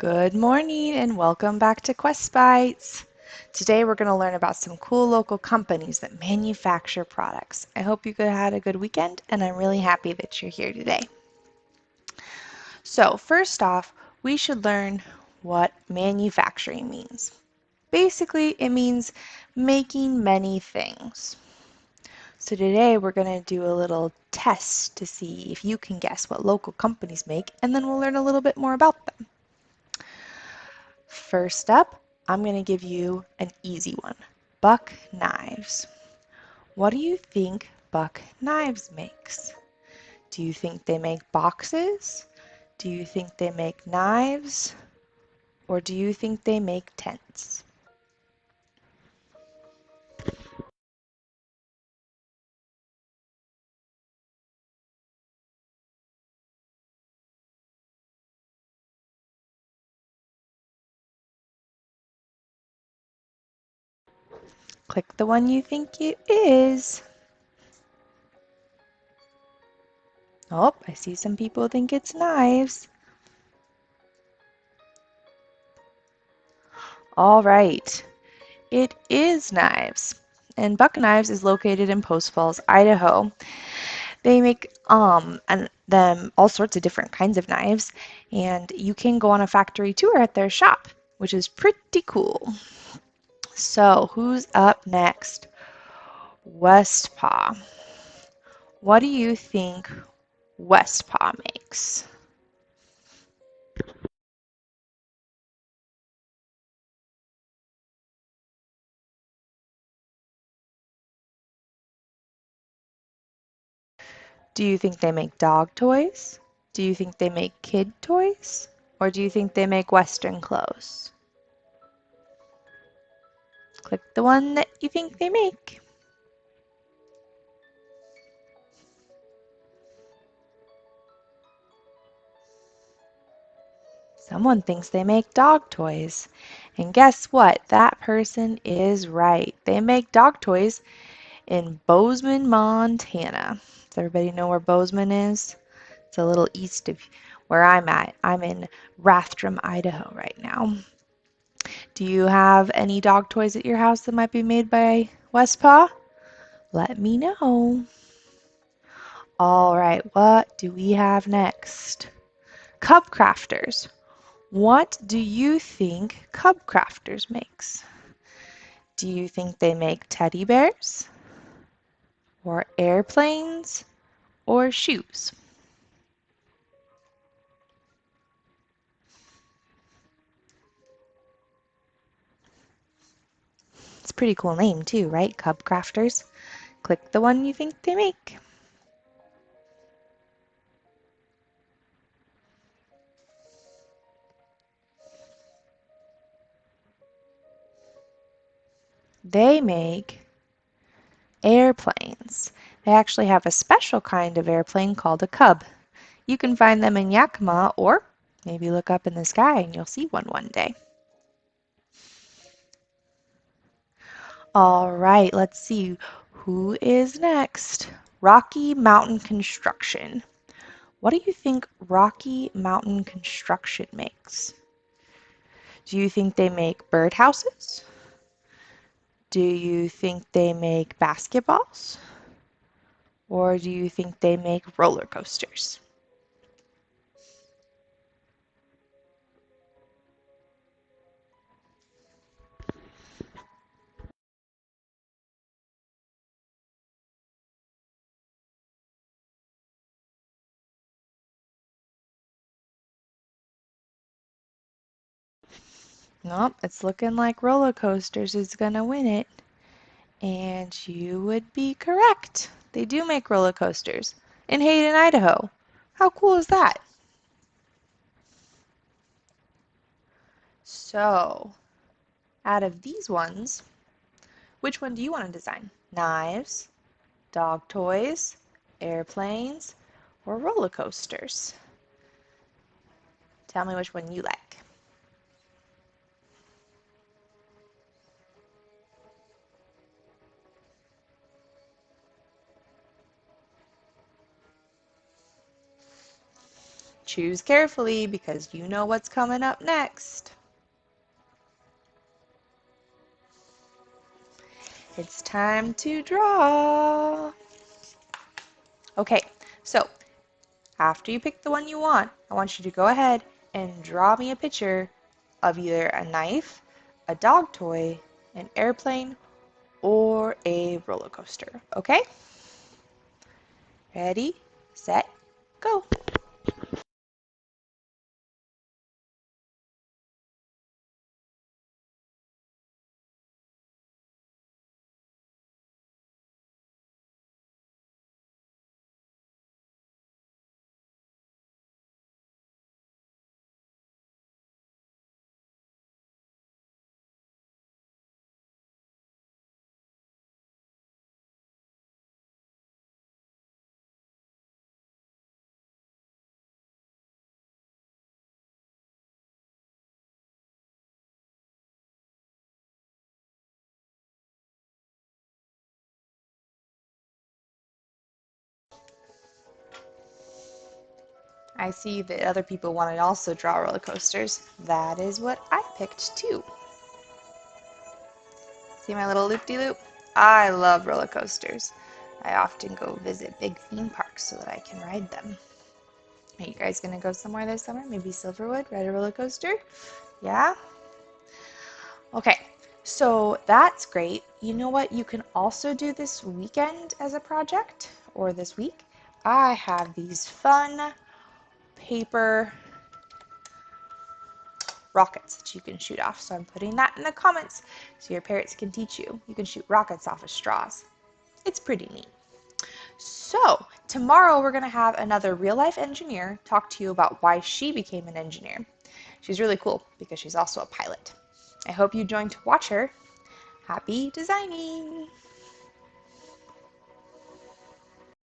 Good morning and welcome back to Quest Bites. Today we're going to learn about some cool local companies that manufacture products. I hope you had a good weekend and I'm really happy that you're here today. So first off, we should learn what manufacturing means. Basically, it means making many things. So today we're going to do a little test to see if you can guess what local companies make, and then we'll learn a little bit more about them. First up, I'm going to give you an easy one. Buck Knives. What do you think Buck Knives makes? Do you think they make boxes? Do you think they make knives? Or do you think they make tents? Click the one you think it is. Oh, I see some people think it's knives. All right, it is knives. And Buck Knives is located in Post Falls, Idaho. They make them all sorts of different kinds of knives, and you can go on a factory tour at their shop, which is pretty cool. So, who's up next? Westpaw. What do you think Westpaw makes? Do you think they make dog toys? Do you think they make kid toys? Or do you think they make Western clothes? Click the one that you think they make. Someone thinks they make dog toys. And guess what? That person is right. They make dog toys in Bozeman, Montana. Does everybody know where Bozeman is? It's a little east of where I'm at. I'm in Rathdrum, Idaho right now. Do you have any dog toys at your house that might be made by Westpaw? Let me know. All right, what do we have next? CubCrafters. What do you think CubCrafters makes? Do you think they make teddy bears, or airplanes, or shoes? It's a pretty cool name too, right? CubCrafters. Click the one you think they make. They make airplanes. They actually have a special kind of airplane called a Cub. You can find them in Yakima or maybe look up in the sky and you'll see one day. All right, let's see who is next. Rocky Mountain Construction. What do you think Rocky Mountain Construction makes? Do you think they make birdhouses? Do you think they make basketballs? Or do you think they make roller coasters? Nope, it's looking like roller coasters is gonna win it. And you would be correct. They do make roller coasters in Hayden, Idaho. How cool is that? So, out of these ones, which one do you want to design? Knives, dog toys, airplanes, or roller coasters? Tell me which one you like. Choose carefully because you know what's coming up next. It's time to draw. Okay, so after you pick the one you want, I want you to go ahead and draw me a picture of either a knife, a dog toy, an airplane, or a roller coaster. Okay? Ready, set, go. I see that other people want to also draw roller coasters. That is what I picked too. See my little loop-de-loop? I love roller coasters. I often go visit big theme parks so that I can ride them. Are you guys going to go somewhere this summer? Maybe Silverwood, ride a roller coaster? Yeah? Okay, so that's great. You know what you can also do this weekend as a project, or this week? I have these fun paper rockets that you can shoot off. So I'm putting that in the comments so your parents can teach you. You can shoot rockets off of straws. It's pretty neat. So tomorrow we're going to have another real life engineer talk to you about why she became an engineer. She's really cool because she's also a pilot. I hope you join to watch her. Happy designing!